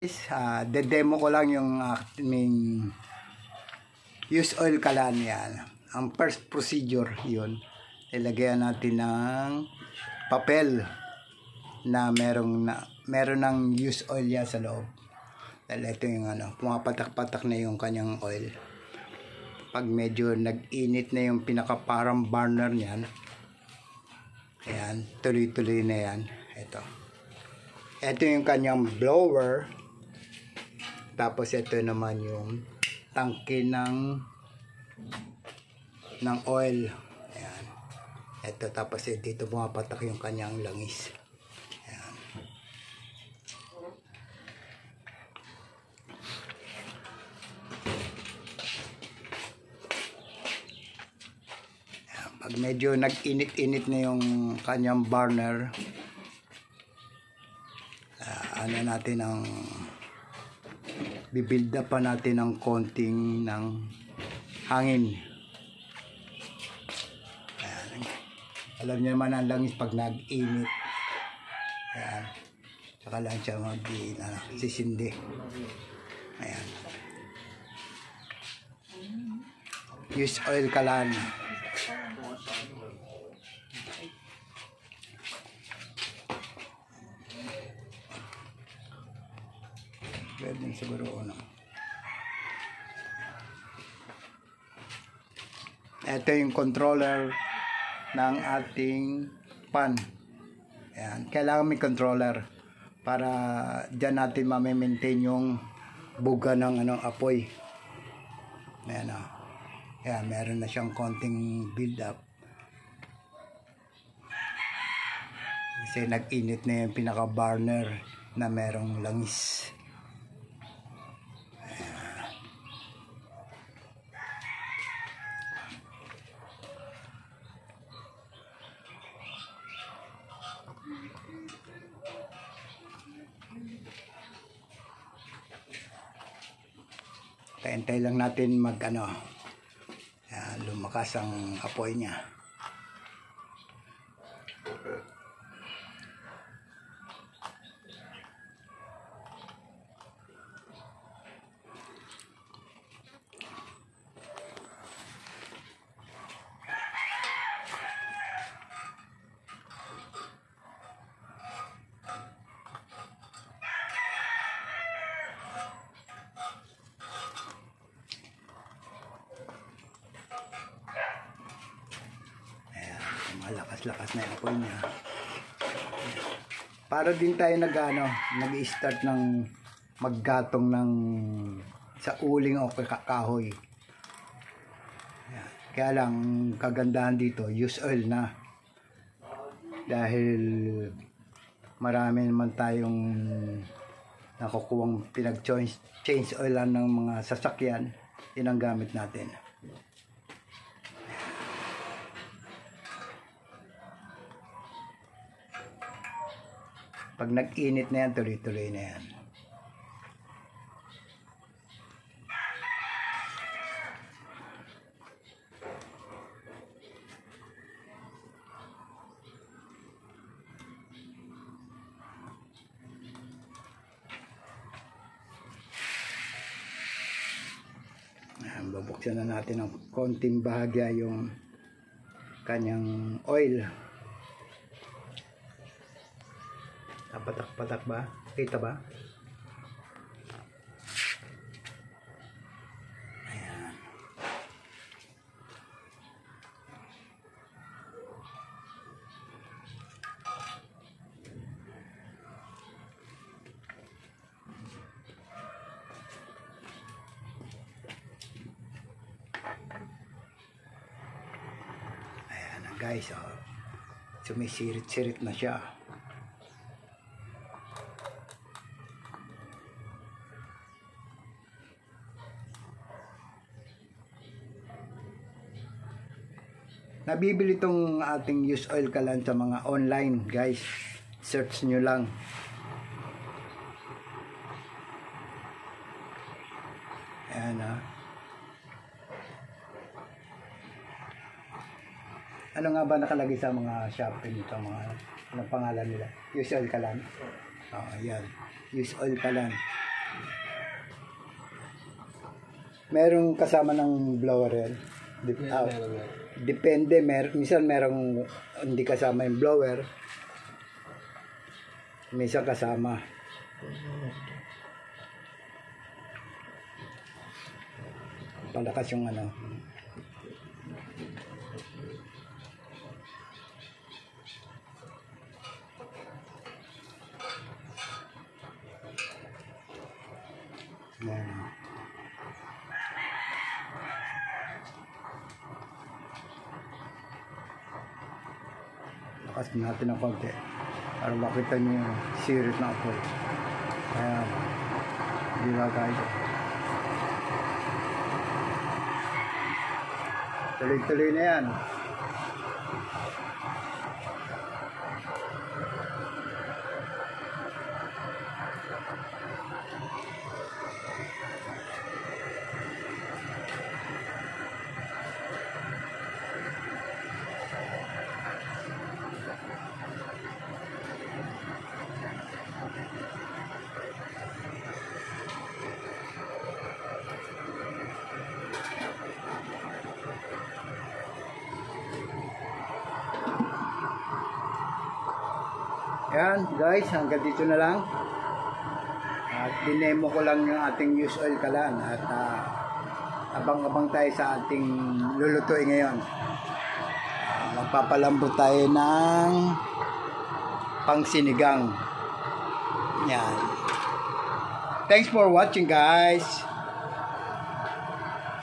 De-demo ko lang yung aming use oil kalan yan. Ang first procedure yun, ilagyan natin ng papel na meron ng use oil yan sa loob. Dahil ito yung pumapatak-patak na yung kanyang oil. Pag medyo nag-init na yung pinaka-parang burner niyan, ayan, tuloy-tuloy na yan. Ito yung kanyang blower. Tapos ito naman yung tangke ng oil. Ayan. Ito, tapos dito pumapatak yung kanyang langis. Ayan. Ayan. Pag medyo nag-init-init na yung kanyang burner, natin ang bibuild up pa natin ng konting ng hangin. Ayan. Alam niyo naman ang langis pag nag-init. Ayan. Saka lang siya sisindi. Ayan. Use oil kalan. Pwede siguro Ito yung controller ng ating pan. Ayan. Kailangan may controller para dyan natin ma-maintain yung buga ng apoy. Ayan o. Ayan, meron na siyang konting build up. Kasi nag-init na yung pinaka-burner na merong langis. Hintay lang natin lumakas ang apoy niya. Lakas-lakas na yung apoy niya. Para din tayo nag-start ng maggatong ng sa uling o kahoy. Kaya lang kagandahan dito, use oil na. Dahil marami naman tayong nakukuhang pinag-change oil lang ng mga sasakyan. Yun ang gamit natin. Pag nag-init na yan, tuloy-tuloy na yan. Babuksan na natin ng konting bahagya yung kanyang oil. Patak-patak ba? Kita ba? Ayan. Ayan na guys, sumisirit-sirit na siya. Nabibili itong ating use oil kalan sa mga online guys. Search nyo lang. Ayan Ano nga ba nakalagay sa mga Shopee nito, mga pangalan nila? Use oil kalan. Ayan. Use oil kalan. Merong kasama ng blower yan. Depende. Minsan merong hindi kasama yung blower. Minsan kasama. Palakas yung ano. Yan. Lakas natin ng konti para makita niyo yung sirit na apoy. Ayan. Di ba guys? Tuloy-tuloy na yan. Yan guys, hanggang dito na lang. At dinemo ko lang yung ating used oil kalan. At abang-abang tayo sa ating lulutuin ngayon. Magpapalambot tayo ng pangsinigang. Yan. Thanks for watching guys.